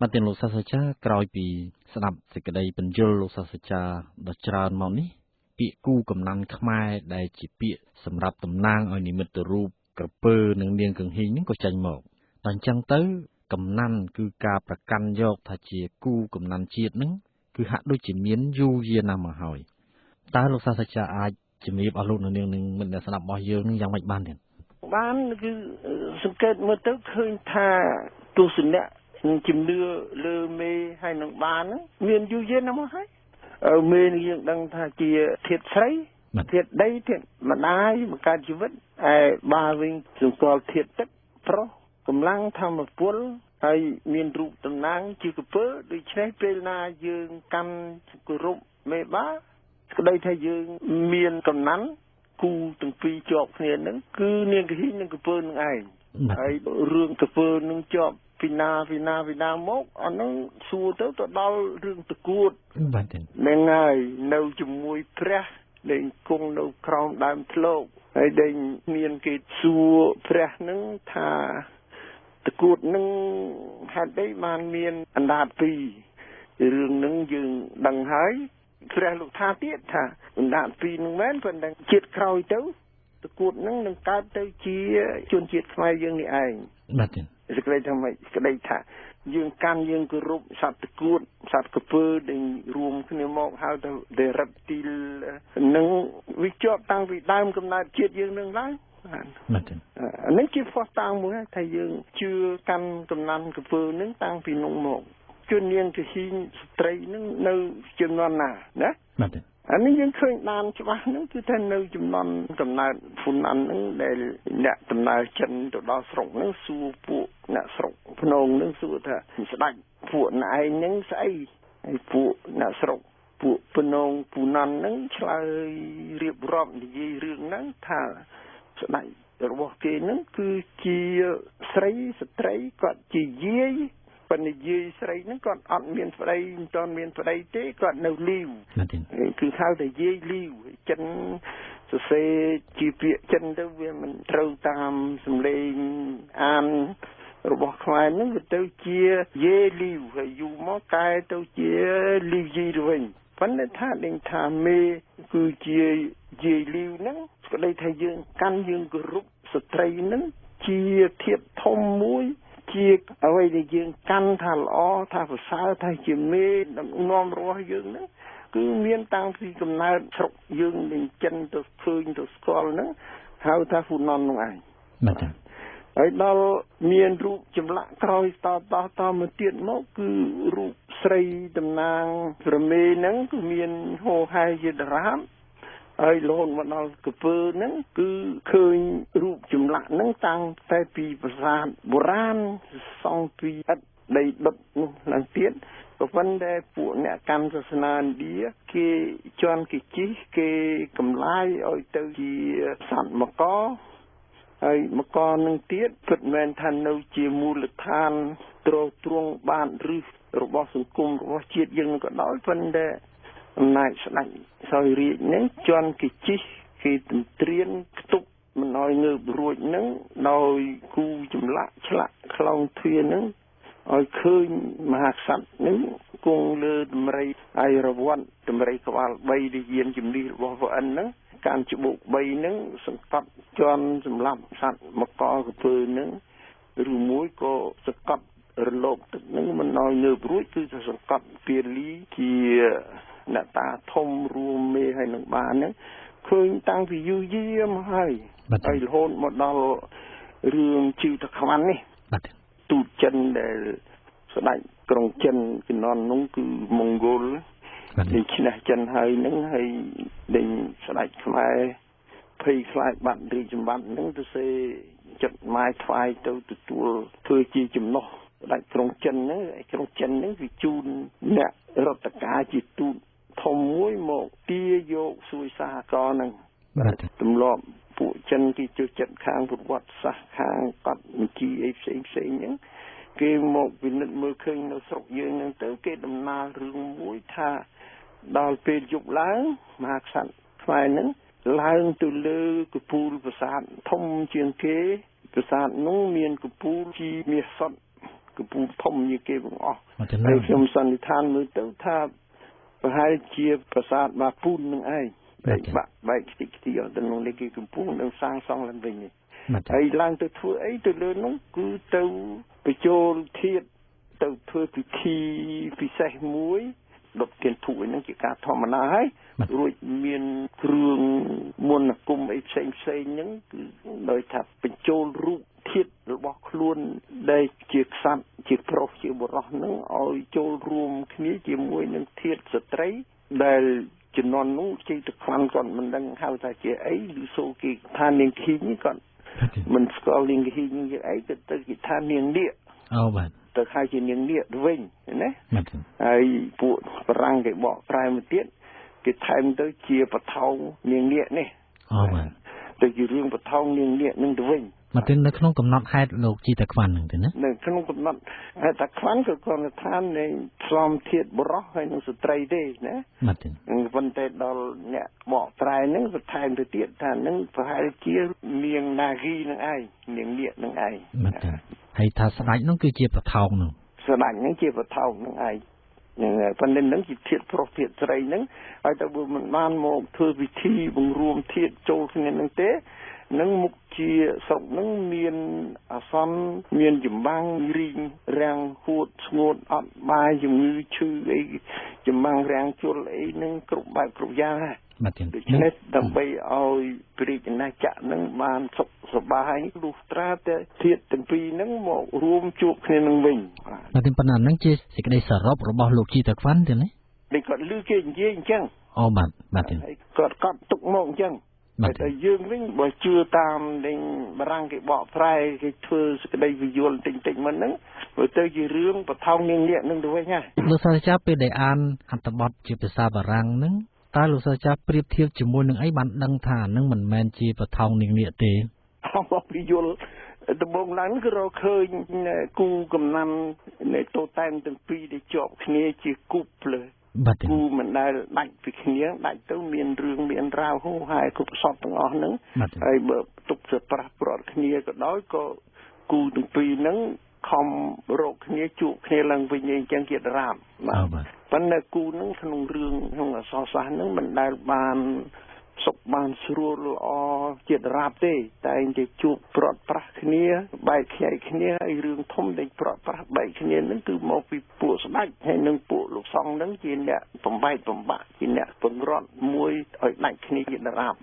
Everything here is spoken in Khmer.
បាទទាំងលោកសាស្ត្រាចារ្យក្រោយពីស្ដាប់សេចក្តីបញ្យលលោកសាស្ត្រាចារ្យដ៏ច្រើនមកនេះពាក្យគូកំណាន់ខ្មែរដែលជាពាក្យសម្រាប់តំណាងឲ្យនិមិត្តរូបក្រពើនិងនាងកង្ហីហ្នឹងក៏ចេញមកដល់អញ្ចឹងទៅកំណាន់គឺការប្រកាន់យកថាជាគូកំណាន់ជាតិហ្នឹងគឺហាក់ដូចជាមានយូរយារណាស់មកហើយតើលោកសាស្ត្រាចារ្យអាចជំរាបអស់លោកនាងនឹងមិត្តអ្នកស្ដាប់របស់យើងនឹងយ៉ាងម៉េចបានទេបានគឺសង្កេតមើលទៅឃើញថាទស្សនៈជំនឿលើមេហើយនឹងបានមានយូរយារណាស់មកហើយមេនេះយើងដឹងថាជាធាតុស្រីធាតុដីធាតុម្ដាយបង្កើតជីវិតឯបាវិញសង្កល់ធាតុទឹកប្រុសកម្លាំងធម្មពលហើយមានរូបតំណាងជាក្រពើដូច្នេះពេលណាយើងកាន់គោរពមេបាក្តីថាយើងមានកំណាន់គូទាំងពីរជាប់គ្នាហ្នឹងគឺនាងកហិនិងក្រពើនឹងឯងហើយរឿងក្រពើនឹងជាប់ពីណាមកអាហ្នឹងសួរទៅដល់រឿងតកួតបាទហ្នឹងហើយនៅជាមួយព្រះដែលគង់នៅក្រោមដើមធ្លកហើយដែលមានគេសួរព្រះហ្នឹងថាតកួតហ្នឹងហេតុអីបានមានអណ្ដាតពីររឿងហ្នឹងយើងដឹងហើយព្រះលោកថាទៀតថាអណ្ដាតពីរហ្នឹងមែនប៉ុន្តែជាតិក្រោយទៅតកួតហ្នឹងនឹងកើតទៅជាជនជាតិខ្មែរយើងនេះឯងបាទសេចក្តីថាម៉េចក្តីថាយើងកាន់យើងគោរពសត្វតកួតសត្វក្រពើដែលរួមគ្នាមកហៅថា reptile នឹងវាជាប់តាំងពីដើមកំណើតជាតិយើងនឹងឡើងបាទអានេះជាផុសតាំងមួយថាយើងជឿកាន់កំណាន់ក្រពើនឹងតាំងពីនោះមកជននាងកហិងស្ត្រីនឹងនៅចំនួនណាណាបាទអានេះយើងឃើញបានច្បាស់ហ្នឹងគឺថានៅចំនួនកំណើតហ្វូណាន់ហ្នឹងដែលអ្នកដំណើរចិនទៅដល់ស្រុកហ្នឹងសួរពួកអ្នកស្រុកភ្នងហ្នឹងសួរថាស្ដេចពួកណែឯងហ្នឹងស្អីហើយពួកអ្នកស្រុកពួកភ្នងពូណាន់ហ្នឹងឆ្លើយរៀបរាប់និយាយរឿងហ្នឹងថាស្ដេចរបស់គេហ្នឹងគឺជាស្ត្រីគាត់ជាយាយប៉ុន្តែយាយស្រីហ្នឹងគាត់អត់មានប្តីមិនទាន់មានប្តីទេគាត់នៅលីវគឺហៅថាយាយលីវចិនសរសេរជាពាក្យចិនទៅវាមិនត្រូវតាមសម្លេងអានរបស់ខ្មែរហ្នឹងវាទៅជាយាយលីវហើយយូរមកកែទៅជាលីវយីទៅវិញប៉ុន្តែថាដេញថាមេគឺជាយាយលីវហ្នឹងស្ដីថាយើងកាន់យើងគោរពស្ត្រីហ្នឹងជាធាតុធំមួយជាអ្វីដែលយើងកាន់ថាល្អថាប្រសើរថាជាមេដឹកនាំរបស់យើងហ្នឹងគឺមានតាំងពីកំណើតស្រុកយើងនឹងចិនទៅឃើញទៅស្គាល់ហ្នឹងហៅថាហ្វូណននោះឯងបាទហើយដល់មានរូបចម្លាក់ក្រោយតមកទៀតមកគឺរូបស្រីតំណាងប្រមេហ្នឹងគឺមានហោហែជាតារាមហើយរហូតមកដល់ក្រពើហ្នឹងគឺឃើញរូបចម្លាក់ហ្នឹងតាំងតែពីប្រាសាទបុរាណសង់ពីឥដ្ឋដីដុតនោះឡើងទៀតក៏ប៉ុន្តែពួកអ្នកកម្មសាសនាឥណ្ឌាគេជន់គេជីកគេកម្លាយឲ្យទៅជាសត្វមកហើយមកនឹងទៀតពិតមែនថានៅជាមូលដ្ឋានទ្រទ្រង់បានឫសរបស់សង្គមរបស់ជាតិយើងក៏ដោយប៉ុន្តែអំណាចស្ដេចសោយរាជហ្នឹងជន់គេជីកគេទន្ទ្រានខ្ទប់មិនឲ្យងើបរួចហ្នឹងដោយគូចម្លាក់ឆ្លាក់ខ្លោងទ្វារហ្នឹងឲ្យឃើញមហាក្សត្រហ្នឹងគង់លើតម្រៃអៃរវ័តតម្រៃក្បាល3ដែលយានជំនិះរបស់ព្រះឥន្ទហ្នឹងការច្បុក3ហ្នឹងសង្កត់ជន់សម្រាប់សត្វមកកក្រពើហ្នឹងឬមួយក៏សង្កត់រលកទឹកហ្នឹងមិនឲ្យងើបរួចគឺសង្កត់ពាលីជាអ្នកតាធំរួមមេហើយនឹងបានហ្នឹងឃើញតាំងពីយូរយារមកហើយហើយរហូតមកដល់រឿងជឿតខ្វាន់នេះទូតចិនដែលស្ដេចក្រុងចិនជំនាន់នោះគឺម៉ុងហ្គោលដែលឈ្នះចិនហើយហ្នឹងហើយដេញស្ដេចខ្មែរភ័យខ្លាចបាត់រាជសម្បត្តិហ្នឹងទៅសេចុចម៉ាយថ្វាយទៅទទួលធ្វើជាចំណុះស្ដេចក្រុងចិនហ្នឹងក្រុងចិនហ្នឹងវាជូនអ្នករដ្ឋការជាទូតធំមួយមកទាយកសួយសហករណ៍ហ្នឹងទម្លាប់ពួកចិនគេចូលចិត្តខាងប្រវត្តិសាស្ត្រខាងកត់បញ្ជីអីផ្សេងហ្នឹងគេមកពិនិត្យមើលឃើញនៅស្រុកយើងហ្នឹងទៅគេដំណើររឿងមួយថាដល់ពេលយប់ឡើងមហាក្សត្រខ្មែរហ្នឹងឡើងទៅលើកពូលប្រាសាទធំជាងគេប្រាសាទនោះមានកំពូលជីមាសសុទ្ធ កំពូលធំជាគេបងអស់ មកចំណា ហើយខ្ញុំសន្និដ្ឋានមើលទៅថាប្រហែលជាប្រាសាទបាពូននឹងឯងបែកខ្ទេចខ្ទីអត់ទៅនោះគេកំពុងនឹងសាងសង់ឡើងវិញនេះហើយឡើងទៅធ្វើអីទៅលើនោះគឺទៅបញ្ចូលធាតុទៅធ្វើពិធីពិសេសមួយដុតទៀនធូបហ្នឹងជាការធម្មតាហើយរួចមានគ្រឿងមន្តអាគមអីផ្សេងហ្នឹងគឺដោយថាបញ្ចូលរូបធាតុរបស់ខ្លួនដែលជាក្សត្រជាប្រុសជាបុរសហ្នឹងឲ្យចូលរួមគ្នាជាមួយនឹងធាតុស្ត្រីដែលជំនាន់នោះជ័យតខ្វាន់គាត់មិនដឹងហៅថាជាអីឬសូគេថានាងឃីងគាត់មិនស្គាល់នាងឃីងជាអីទៅគេថានាងនាគអូបាទទៅហៅជានាងនាគវិញណាហើយពួកបារាំងគេបកប្រែមកទៀតគេថែមទៅជាបថោងនាងនាគនេះអូបាទទៅជារឿងបថោងនាងនាគនឹងទៅវិញមកទៅនៅក្នុងកំណត់ហេតុលោកជីតាខ្វាន់ហ្នឹងទេណានៅក្នុងកំណត់ហេតុតាខ្វាន់ក៏គ្រាន់តែថានៃផ្សំធាតុបុរសហើយនឹងស្ត្រីទេណាមកទៅប៉ុន្តែដល់អ្នកបកប្រែហ្នឹងបន្ថែមទៅទៀតថាហ្នឹងប្រហែលជានាងនាគីនឹងឯងនាងនាគនឹងឯងមកទៅហើយថាស្ដេចហ្នឹងគឺជាបថោងហ្នឹងស្ដេចហ្នឹងជាបថោងនឹងឯងហ្នឹងហើយប៉ុន្តែហ្នឹងជាធាតុប្រុសធាតុស្រីហ្នឹងហើយទៅបើមិនបានមកធ្វើពិធីបង្រួមធាតុចូលគ្នាហ្នឹងទេនឹងមុខជាស្រុកនឹងមានអាសន្នមានចម្បាំងរីងរាំងហួតស្ងួតអត់បាយជំងឺឈឺអីចម្បាំងរាំងជលអីនឹងគ្រប់បែបគ្រប់យ៉ាងហ่ะបាទដូច្នេះដើម្បីឲ្យព្រះរាជអាណាចក្រនឹងបានសុខសប្បាយលុះត្រាតែធាតុទាំងពីរនឹងមករួមជួបគ្នានឹងវិញបាទប៉ុន្តែហ្នឹងជាសេចក្តីសរុបរបស់លោកជីតាខ្វាន់ទេណានេះគាត់ឮគេនិយាយអញ្ចឹងអូបាទគាត់កត់ទុកមកអញ្ចឹងតែយើងវិញបើជឿតាមនឹងបារាំងគេបកប្រែគេធ្វើសេចក្តីវិយល់តិចតិចមិនហ្នឹងព្រោះទៅជារឿងបថោងនាងនាគនឹងទៅវិញណាលោកសាស្ត្រាចារ្យពេលដែលអានអត្ថបទជាភាសាបារាំងហ្នឹងតើលោកសាស្ត្រាចារ្យប្រៀបធៀបជាមួយនឹងអីបានដឹងថាហ្នឹងមិនមែនជាបថោងនាងនាគទេអស់មកវិយល់ដំបងឡើងគឺរកឃើញគូកំណាំនៃតូតែមទាំងពីរដែលជាប់គ្នាជាគូភ្លើគូមិនដែលដាច់ពីគ្នាដាច់ទៅមានរឿងមានរាវហូរហើយគ្រប់សពទាំងអស់ហ្នឹងហើយបើទុកទៅប្រាស់ប្រត់គ្នាក៏ដោយក៏គូទាំងពីរហ្នឹងខំរកគ្នាជួបគ្នាឡើងវិញអញ្ចឹងជាតារាមបាទប៉ុន្តែគូហ្នឹងក្នុងរឿងក្នុងអក្សរសាស្ត្រហ្នឹងមិនដែលបានសុខបានស្រួលល្អជាតារាបទេតែតែជួបប្រត់ប្រាស់គ្នាបែកខ្ញែកគ្នាហើយរឿងធំដែលប្រត់ប្រាស់បែកគ្នាហ្នឹងគឺមកពីពួកស្ដេចហើយនឹងពួកលោកសង្ឃហ្នឹងជាអ្នកបំបែកបំបាក់ជាអ្នកពង្រត់មួយឲ្យដាច់គ្នាជាតារាប